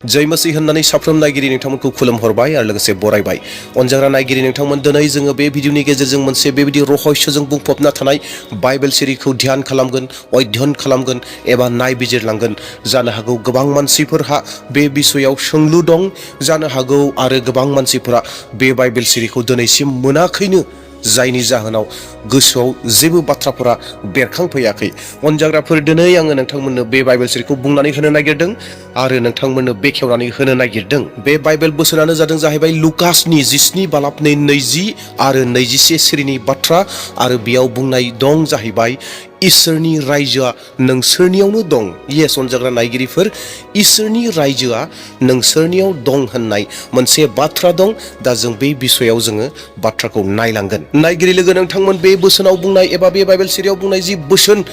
जय मसीह होननानै साफ्रोम नायगिरि नोंथांमोनखौ खुलुमहरबाय आरो लोगोसे बरायबाय। अनजाग्रा नायगिरि नोंथांमोन, दिनै जोङो बे भिडिअनि गेजेरजों मोनसे बेबायदि रहस्यजों बुंफबना थानाय बाइबेल सिरिखौ ध्यान खालामगोन, अध्ययन खालामगोन एबा नायबिजिरलांगोन। जानो हागौ गोबां मानसिफोरहा बे बिसयाव सोंलु दं, जानो हागौ आरो गोबां मानसिफोरा बे बाइबेल सिरिखौ दिनैसिम मोनाखैनो, जायनि जाहोनाव गोसोआव जेबो बाथ्राफोरा बेरखांफैयाखै। अनजाग्राफोर, दिनै आङो नोंथांमोननो बे बाइबेल सिरिखौ बुंनानै होनो नागिरदों आरो नोंथांमोननो बेखेवनानै होनो नागिरदों। बे बाइबेल बोसोनानो जादों जाहैबाय लुकासनि 17:20 आरो 21 सिरिनि बाथ्रा, आरो बेयाव बुंनाय दं जाहैबाय इसोरनि रायजोआ नोंसोरनियावनो दं। येस अनजाग्रा नायगिरिफोर, इसोरनि रायजोआ नोंसोरनियाव दं होननाय मोनसे बाथ्रा दं। दा जों बे बिसयाव जोङो बाथ्राखौ नायलांगोन। नायगिरि लोगो, नोंथांमोन बे बोसोनाव बुंनाय एबा बे बाइबेल सिरियाव बुंनाय जि बोसोन,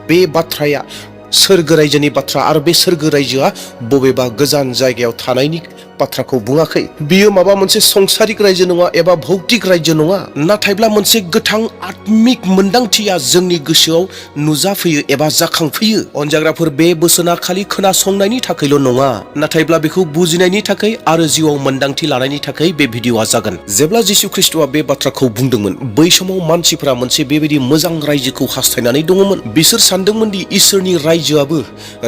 बे बाथ्राया सोरगो रायजोनि बाथ्रा, आरो बे सोरगो रायजोआ बबेबा गोजान जायगायाव थानायनि बाथ्राखौ बुङाखै। बियो माबा मोनसे संसारिक रायजो नङा एबा भौतिक रायजो नङा, नाथायब्ला मोनसे गोथां आत्मिक मोन्दांथिया जोंनि गोसोआव नुजाफैयो एबा जाखांफैयो। अनजाग्राफोर, बे बोसोना खालि खोनासंनायनि थाखायल' नङा, नाथायब्ला बेखौ बुजिनायनि थाखाय आरो जिउआव मोन्दांथि लानायनि थाखाय बे भिडिअआ जागोन। जेब्ला जिसु ख्रिस्ट'आ बे बाथ्राखौ बुंदोंमोन, बै समाव मानसिफोरा मोनसे बेबायदि मोजां रायजोखौ हास्थायनानै दङमोन। बिसोर सानदोंमोन दि इसोरनि रायजोआबो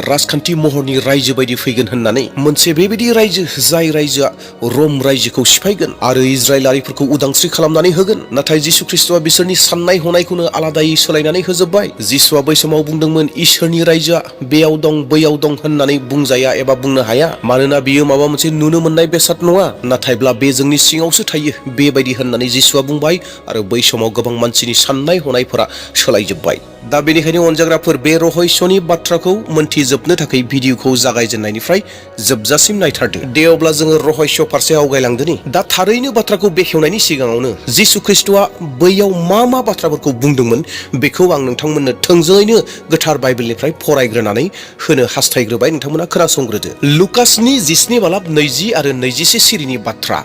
राजखान्थि महरनि रायजो बायदि फैगोन होननानै, मोनसे बेबायदि रायजो जाय रायजोआ रम रायजोखौ सिफायगोन आरो इजराइलारिफोरखौ उदांस्रि खालामनानै होगोन। नाथाय जिसु ख्रिस्ट'आ बिसोरनि साननाय हनायखौनो आलादायै सोलायनानै होजोब्बाय। जिसुआ बै समाव बुंदोंमोन, इसोरनि रायजोआ बेयाव दं बैयाव दं होननानै बुंजाया एबा बुंनो हाया, मानोना बियो माबा मोनसे नुनो मोननाय बेसाद नङा, नाथायब्ला बे जोंनि सिङावसो थायो बेबायदि होननानै जिसुआ बुंबाय। आरो बै समाव गोबां मानसिनि साननाय हनायफोरा सोलायजोब्बाय। दा बेनिखायनो अनजाग्राफोर, बे रहस्यनि बाथ्राखौ मोनथिजोबनो थाखाय भिडिअखौ जागायजेननायनिफ्राय जोबजासिम नायथारदो। दे अब्ला जोङो रहस्य फारसे आवगायलांदोनि। दा थारैनो बाथ्राखौ बेखेवनायनि सिगाङावनो जिसु ख्रिस्ट'आ बैयाव मा मा बाथ्राफोरखौ बुंदोंमोन बेखौ आं नोंथांमोननो थोंजोङैनो गोथार बाइबेलनिफ्राय फरायग्रोनानै होनो हास्थायग्रोबाय। नोंथांमोना खोनासंग्रोदो। लुकासनि 17:20 आरो 21 सिरिनि बाथ्रा।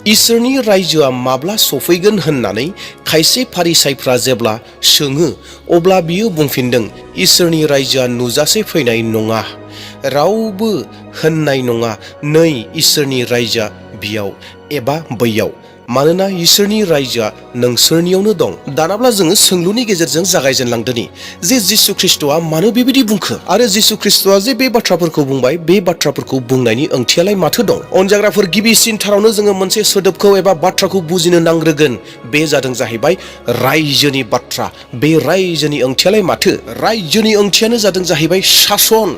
इसोरनि रायजोआ माब्ला सफैगोन होननानै खायसे फारिसाइफ्रा जेब्ला सोङो, अब्ला बियो बुंफिनदों, इसोरनि रायजोआ नुजासे फैनाय नङा, रावबो होननाय नङा, नै इसोरनि रायजोआ बियाव एबा बैयाव, मानोना इसोरनि रायजोआ नोंसोरनियावनो दं। दानाब्ला जोङो सोंलुनि गेजेरजों जागायजेनलांदोनि जे जिसु ख्रिस्ट'आ मानो बेबायदि बुंखो, आरो जिसु ख्रिस्ट'आ जे बे बाथ्राफोरखौ बुंबाय, बे बाथ्राफोरखौ बुंनायनि ओंथियालाय माथो दं? अनजाग्राफोर, गिबिसिनथारावनो जोङो मोनसे सोदोबखौ एबा बाथ्राखौ बुजिनो नांग्रोगोन। बे जादों जाहैबाय रायजोनि बाथ्रा। बे रायजोनि ओंथियालाय माथो? रायजोनि ओंथियानो जादों जाहैबाय सासन,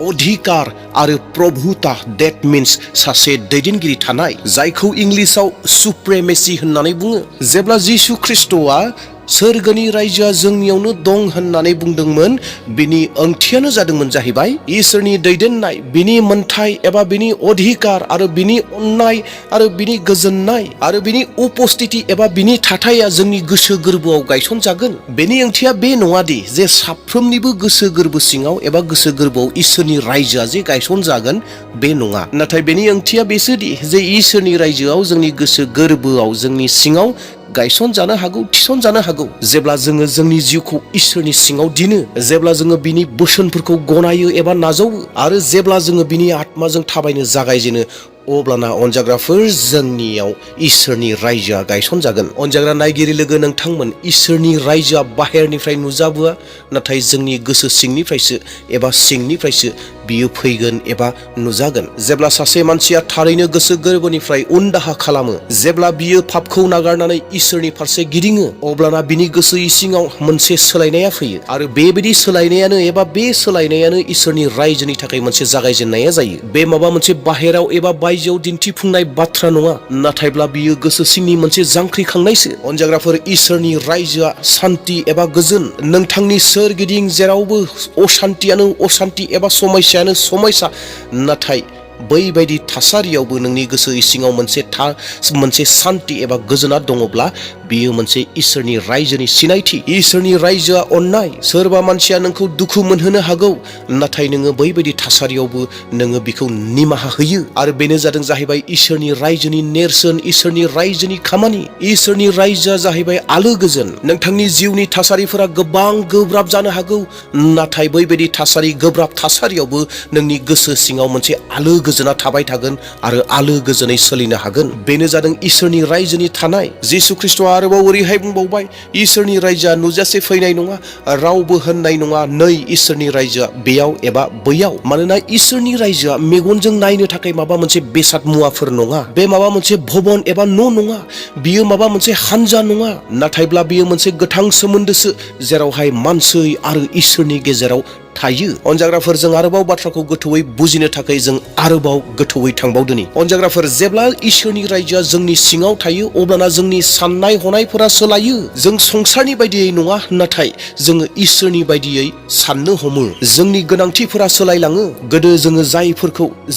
अधिकार आरो प्रभुता। डेट मिन्स सासे दैदेनगिरि थानाय, जायखौ इंलिसाव सुप्रेमेसि होननानै बुङो। जेब्ला जिसु ख्रिस्ट'आ सोरगोनि रायजोआ जोंनियावनो दं होननानै बुंदोंमोन, बिनि ओंथियानो जादोंमोन जाहैबाय इसोरनि दैदेननाय, बिनि मोन्थाय एबा बिनि अधिकार आरो बिनि अननाय आरो बिनि गोजोननाय आरो बिनि उपस्थिति एबा बिनि थाथाया जोंनि गोसो गोरबोआव गायसनजागोन। बेनि ओंथिया बे नङादि जे साफ्रोमनिबो गोसो गोरबो सिङाव एबा गोसो गोरबोआव इसोरनि रायजोआ जे गायसनजागोन, बे नङा। नाथाय बेनि ओंथिया बेसोदि जे इसोरनि रायजोआव जोंनि गोसो गोरबोआव, जोंनि सिङाव गायसन जानो हागौ, थिसन जानो हागौ। जेब्ला जोङो जोंनि जिउखौ इसोरनि सिङाव दिनो, जेब्ला जोङो बिनि बोसोनफोरखौ गनायो एबा नाजावो, आरो जेब्ला जोङो बिनि आत्माजों थाबायनो जागायजेनो, अब्लाना अनजाग्राफोर, जोंनियाव इसोरनि रायजोआ गायसन जागोन। अनजाग्रा नायगिरि लोगो, नोंथांमोन, इसोरनि रायजोआ बाहेरनिफ्राय नुजाबोआ, नाथाय जोंनि गोसो सिंनिफ्रायसो एबा सिंनिफ्रायसो बियो फैगोन एबा नुजागोन। जेब्ला सासे मानसिया थारैनो गोसो गोरबोनिफ्राय उनदाहा खालामो, जेब्ला बियो पापखौ नागारनानै इसोरनि फारसे गिदिङो, अब्लाना बिनि गोसो इसिङाव मोनसे सोलायनाया फैयो, आरो बेबायदि सोलायनायानो एबा बे सोलायनायानो इसोरनि रायजोनि थाखाय मोनसे जागायजेननाया जायो। बे माबा मोनसे बाहेराव एबा बायजोआव दिन्थिफुंनाय बाथ्रा नङा, नाथायब्ला बियो गोसो सिंनि मोनसे जांख्रिखांनायसो। अनजाग्राफोर, इसोरनि रायजोआ सान्ति एबा गोजोन। नोंथांनि सोरगिदिं जेरावबो अशान्तियानो अशान्ति एबा समस्यायानो समस्या, नाथाय बैबायदि थासारियावबो नोंनि गोसो इसिङाव मोनसे सान्ति एबा गोजोना दङब्ला, बियो मोनसे इसोरनि रायजोनि सिनायथि। इसोरनि रायजोआ अननाय। सोरबा मानसिया नोंखौ दुखु मोनहोनो हागौ, नाथाय नोङो बैबायदि थासारियावबो नोङो बिखौ निमाहा होयो, आरो बेनो जादों जाहैबाय इसोरनि रायजोनि नेरसोन, इसोरनि रायजोनि खामानि। इसोरनि रायजोआ जाहैबाय आलो गोजोन। नोंथांनि जिउनि थासारिफोरा गोबां गोब्राब जानो हागौ, नाथाय बैबायदि थासारि, गोब्राब थासारियावबो नोंनि गोसो सिङाव मोनसे आलो गोजोना थाबाय थागोन आरो आलो गोजोनै सोलिनो हागोन। बेनो जादों इसोरनि रायजोनि थानाय। जिसु ख्रिस्टआ आरोबाव ओरैहाय बुंबावबाय, इसोरनि रायजोआ नुजासे फैनाय नङा, रावबो होननाय नङा नै इसोरनि रायजोआ बेयाव एबा बैयाव। मानोना इसोरनि रायजोआ मेगनजों नायनो थाखाय माबा मोनसे बेसाद मुवाफोर नङा, बे माबा मोनसे भवन एबा न' नङा, बियो माबा मोनसे हानजा नङा, नाथायब्ला बियो मोनसे गोथां सोमोन्दोसो, जेरावहाय मानसि आरो इसोरनि गेजेराव थायो। अनजाग्राफोर, जों आरोबाव बाथ्राखौ गोथौयै बुजिनो थाखाय जों आरोबाव गोथौयै थांबावदोनि। अनजाग्राफोर, जेब्ला इसोरनि रायजोआ जोंनि सिङाव थायो अब्लाना जोंनि साननाय हनायफोरा सोलायो। जों संसारनि बायदियै नङा, नाथाय जोङो इसोरनि बायदियै साननो हमो। जोंनि गोनांथिफोरा सोलायलाङो। गोदो जोङो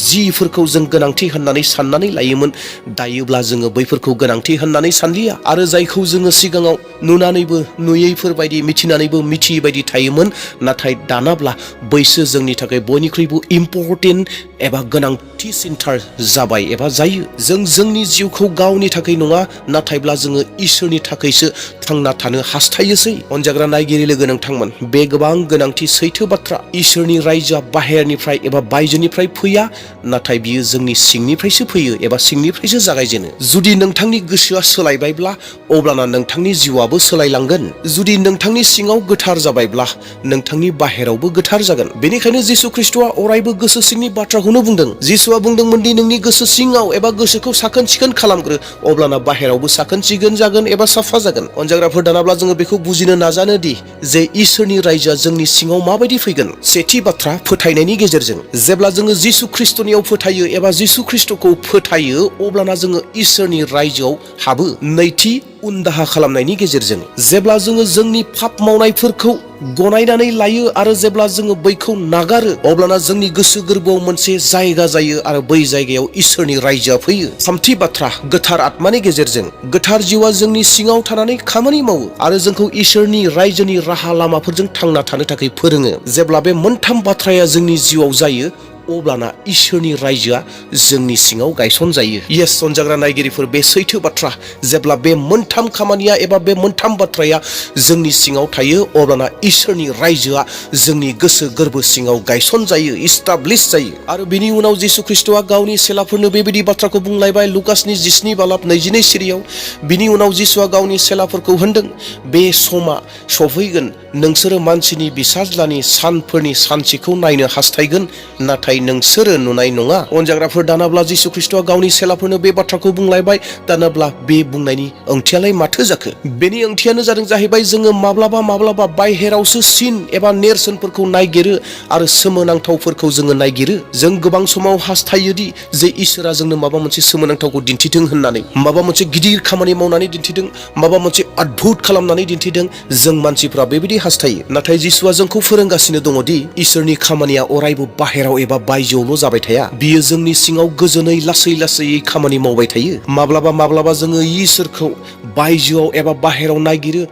जिफोरखौ जों गोनांथि होननानै साननानै लायोमोन, दायोब्ला जोङो बैफोरखौ गोनांथि होननानै सानलिया। आरो जायखौ जोङो सिगाङाव नुनानैबो नुयैफोर बायदि, मिथिनानैबो मिथियै बायदि थायोमोन, नाथाय दानाब्ला बैसो जोंनि थाखाय बयनिख्रुइबो इम्परटेन्ट एबा गोनांथिसिनथार जाबाय एबा जायो। जों जोंनि जिउखौ गावनि थाखाय नङा, नाथायब्ला जोङो इसोरनि थाखायसो थांना थानो हास्थायोसै। अनजाग्रा नायगिरि लोगो नोंथांमोन, बे गोबां गोनांथि सैथो बाथ्रा। इसोरनि रायजोआ बाहेरनिफ्राय एबा बायजोनिफ्राय फैया, नाथाय बियो जोंनि सिंनिफ्रायसो फैयो एबा सिंनिफ्रायसो जागायजेनो। जुदि नोंथांनि गोसोआ सोलायबायब्ला अब्लाना नोंथांनि जिउआबो सोलायलांगोन। जुदि नोंथांनि सिङाव गोथार जाबायब्ला नोंथांनि बाहेरावबो गोथार जागोन। बेनिखायनो जिसु ख्रिस्टआ अरायबो गोसो सिंनि बाथ्राखौनो बुंदों। जिसुआ बुंदोंमोन दि नोंनि गोसो सिङाव एबा गोसोखौ साखोन सिखोन खालामग्रो, अब्लाना बाहेरावबो साखोन सिखोन जागोन एबा साफा जागोन। अनजाग्राफोर, दानाब्ला जोङो बेखौ बुजिनो नाजानो दि जे इसोरनि रायजोआ जोंनि सिङाव माबायदि फैगोन। सेथि बाथ्रा, फोथायनायनि गेजेरजों। जेब्ला जोङो जिसु ख्रिस्टनियाव फोथायो एबा जिसु ख्रिस्टखौ फोथायो अब्लाना जोङो इसोरनि रायजोआव हाबो। नैथि, उनदाहा खालामनायनि गेजेरजों। जेब्ला जोङो जोंनि पाप मावनायफोरखौ गनायनानै लायो आरो जेब्ला जोङो बैखौ नागारो अब्लाना जोंनि गोसो गोरबोआव मोनसे जायगा जायो आरो बै जायगायाव इसोरनि रायजोआ फैयो। थामथि बाथ्रा, गोथार आत्मानि गेजेरजों। गोथार जिउआ जोंनि सिङाव थानानै खामानि मावो आरो जोंखौ इसोरनि रायजोनि राहा लामाफोरजों थांना थानो थाखाय फोरोङो। जेब्ला बे मोनथाम बाथ्राया जोंनि जिउआव जायो अब्लाना इसोरनि रायजोआ जोंनि सिङाव गायसन जायो। येस अनजाग्रा नायगिरिफोर, बे सैथो बाथ्रा। जेब्ला बे मोनथाम खामानिया एबा बे मोनथाम बाथ्राया जोंनि सिङाव थायो अब्लाना इसोरनि रायजोआ जोंनि गोसो गोरबो सिङाव गायसन जायो, इस्टाब्लिश जायो। आरो बिनि उनाव जिसु ख्रिस्टआ गावनि सेलाफोरनो बेबायदि बाथ्राखौ बुंलायबाय लुकासनि 17:22 सिरियाव। बिनि उनाव जिसुआ गावनि सेलाफोरखौ होनदों, बे समा सफैगोन, नोंसोरो मानसिनि फिसाज्लानि सानफोरनि सानसेखौ नायनो हास्थायगोन, नाथाय नोंसोरो नुनाय नङा। अनजाग्राफोर, दानाब्ला जिसु ख्रिस्टआ गावनि सेलाफोरनो बे बाथ्राखौ बुंलायबाय, दानाब्ला बे बुंनायनि ओंथियालाय माथो जाखो? बेनि ओंथियानो जाहैबाय जोङो माब्लाबा बायहेरावसो सिन एबा नेरसोनफोरखौ नायगिरो आरो सोमोनांथावफोरखौ जोङो नायगिरो। जों गोबां समाव हास्थायोदि जे इसोरा जोंनो माबा मोनसे सोमोनांथावखौ दिन्थिथों होननानै, माबा मोनसे गिदिर खामानि मावनानै दिन्थिदों, माबा मोनसे अद्भुत खालामनानै दिन्थिदों। जों मानसिफ्रा बेबायदि हास्थायो, नाथाय जिसुआ जोंखौ फोरोंगासिनो दङदि इसोरनि खामानिया अरायबो बाहेराव एबा बायजोआवल' जाबाय थाया, बियो जोंनि सिङाव गोजोनै लासै खामानि मावबाय थायो। माब्लाबा जोङो इसोरखौ बायजोआव एबा बाहेराव नायगिरो,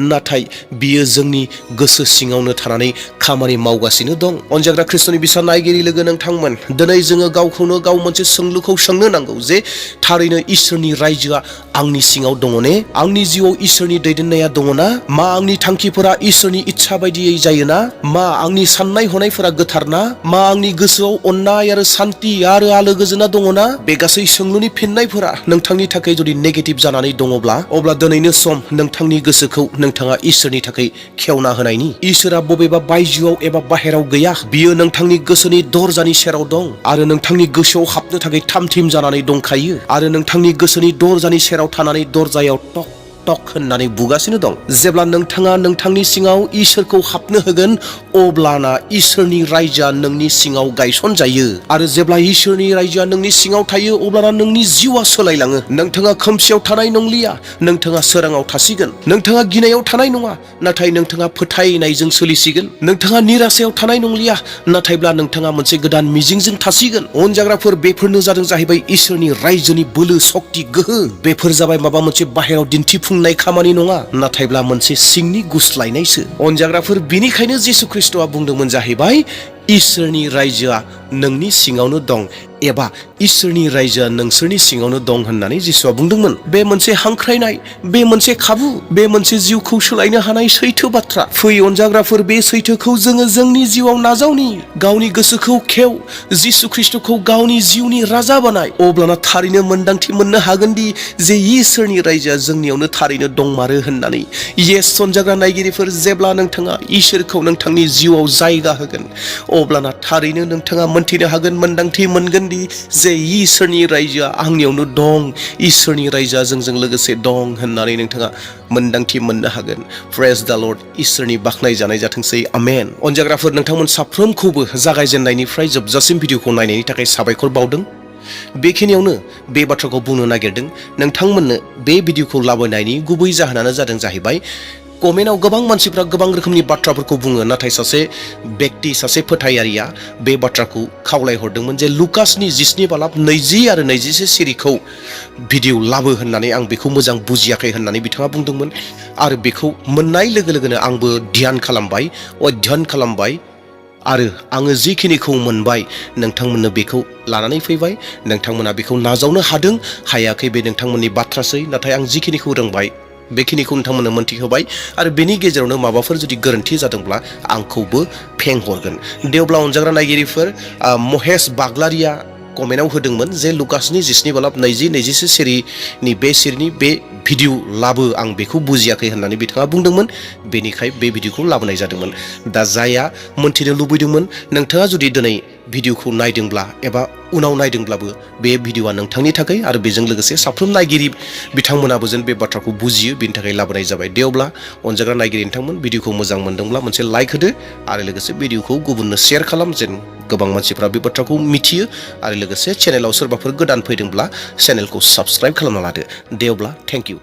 नाथाय बियो जोंनि गोसो सिङावनो थानानै खामानि मावगासिनो दं। अनजाग्रा ख्रिस्टनि बिसा नायगिरि लोगो नोंथांमोन, दिनै जोङो गावखौनो गाव मोनसे सोंलुखौ सोंनो नांगौ जे थारैनो इसोरनि रायजोआ आंनि सिङाव दङ ने? आंनि जिउआव इसोरनि दैदेननाया दङ ना? मा आंनि थांखिफोरा इसोरनि इच्छा बायदियै जायोना? मा आंनि साननाय हनायफोरा गोथार ना? मा आंनि गोसोआव अननाय आरो सान्थि आरो आलो गोजोना दङना? बे गासै सोंलुनि फिननायफोरा नोंथांनि थाखाय जुदि नेगेटिभ जानानै दङब्ला अब्ला दिनैनो सम नोंथांनि गोसोखौ नोंथाङा इसोरनि थाखाय खेवना होनायनि। इसोरा बबेबा बायजोआव एबा बाहेराव गैया, बियो नोंथांनि गोसोनि दरजानि सेराव दं आरो नोंथांनि गोसोआव हाबनो थाखाय थाम-थिम जानानै दंखायो आरो नोंथांनि गोसोनि दरजानि सेराव थानानै दरजायाव टक टक होननानै बुगासिनो दं। जेब्ला नोंथाङा नोंथांनि सिङाव इसोरखौ हाबनो होगोन अब्लाना इसोरनि रायजोआ नोंनि सिङाव गायसन जायो आरो जेब्ला इसोरनि रायजोआ नोंनि सिङाव थायो अब्लाना नोंनि जिउआ सोलायलाङो। नोंथाङा खोमसियाव थानाय नंलिया, नोंथाङा सोराङाव थासिगोन। नोंथाङा गिनायाव थानाय नङा, नाथाय नोंथाङा फोथायनायजों सोलिसिगोन। नोंथाङा निराशायाव थानाय नंलिया, नाथायब्ला नोंथाङा मोनसे गोदान मिजिंजों थासिगोन। अनजाग्राफोर, बेफोरनो जाहैबाय इसोरनि रायजोनि बोलो, सक्ति, गोहो। बेफोर जाबाय माबा मोनसे बाहेराव दिन्थिफुंनाय खामानि नङा, नाथायब्ला मोनसे सिंनि गुस्लायनायसो। अनजाग्राफोर, बिनिखायनो जिसु ख्रिस्टआ बुंदोंमोन जाहैबाय इसोरनि रायजोआ नोंनि सिङावनो दं एबा इसोरनि रायजोआ नोंसोरनि सिङावनो दं होननानै जिसुआ बुंदोंमोन। बे मोनसे हांख्रायनाय, बे मोनसे खाबु, बे मोनसे जिउखौ सोलायनो हानाय सैथो बाथ्रा। फै अनजाग्राफोर, बे सैथोखौ जोङो जोंनि जिउआव नाजावनि। गावनि गोसोखौ खेव, जिसु ख्रिस्टखौ गावनि जिउनि राजा बानाय। अब्लाना थारैनो मोन्दांथि मोननो हागोन दि जे इसोरनि रायजोआ जोंनियावनो थारैनो दंमारो होननानै। येस अनजाग्रा नायगिरिफोर, जेब्ला नोंथाङा इसोरखौ नोंथांनि जिउआव जायगा होगोन, अब्लाना थारैनो नोंथाङा मोनथिनो हागोन, मोन्दांथि मोनगोन दि जे इसोरनि रायजोआ आंनियावनो दं, इसोरनि रायजोआ जोंजों लोगोसे दं होननानै नोंथाङा मोन्दांथि मोननो हागोन। प्रेज द लर्ड, इसोरनि बाख्नाय जानाय जाथोंसै, आमेन। अनजाग्राफोर, नोंथांमोन साफ्रोमखौबो जागायजेननायनिफ्राय जोबजासिम भिडिअखौ नायनायनि थाखाय साबायखर बावदों। बेखिनियावनो बे बाथ्राखौ बुंनो नागिरदों, नोंथांमोननो बे भिडिअखौ लाबोनायनि गुबै जाहोनानो जाहैबाय कमेन्टआव गोबां मानसिफ्रा गोबां रोखोमनि बाथ्राफोरखौ बुङो, नाथाय सासे व्यक्ति, सासे फोथायारिया बे बाथ्राखौ खावलायहरदोंमोन जे लुकासनि 19:20 आरो 21 सिरिखौ भिडिअ लाबो होननानै। आं बेखौ मोजां बुजियाखै होननानै बिथाङा बुंदोंमोन आरो बेखौ मोननाय लोगो लोगोनो आंबो ध्यान खालामबाय, अध्ययन खालामबाय आरो आङो जिखिनिखौ मोनबाय नोंथांमोननो बेखौ लानानै फैबाय। नोंथांमोना बेखौ नाजावनो हादों हायाखै बे नोंथांमोननि बाथ्रासै, नाथाय आं जिखिनिखौ रोंबाय बेखिनिखौ नोंथांमोननो मोनथिहोबाय आरो बेनि गेजेरावनो माबाफोर जुदि गोरोन्थि जादोंब्ला आंखौबो फेंहरगोन। दे अब्ला अनजाग्रा नायगिरिफोर, महेश बाग्लारिया कमेन्टआव होदोंमोन जे लुकासनि 19:20-21 सिरिनि बे भिडिअ लाबो, आं बेखौ बुजियाखै होननानै बिथाङा बुंदोंमोन। बेनिखाय बे भिडिअखौ लाबोनाय जादोंमोन। दा जायहा मोनथिनो लुबैदोंमोन, नोंथाङा जुदि दिनै भिडिअखौ नायदोंब्ला एबा उनाव नायदोंब्लाबो बे भिडिअआ नोंथांनि थाखाय आरो बेजों लोगोसे साफ्रोम नायगिरि बिथांमोनाबो जेन बे बाथ्राखौ बुजियो, बेनि थाखाय लाबोनाय जाबाय। दे अब्ला अनजाग्रा नायगिरि नोंथांमोन, भिडिअखौ मोजां मोनदोंब्ला मोनसे लाइक होदो आरो लोगोसे भिडिअखौ गुबुननो शेयार खालाम, जेन गोबां मानसिफ्रा बे बाथ्राखौ मिथियो आरो लोगोसे चेनेलाव सोरबाफोर गोदान फैदोंब्ला चेनेलखौ साबस्क्राइब खालामना लादो। दे अब्ला थेंक इउ।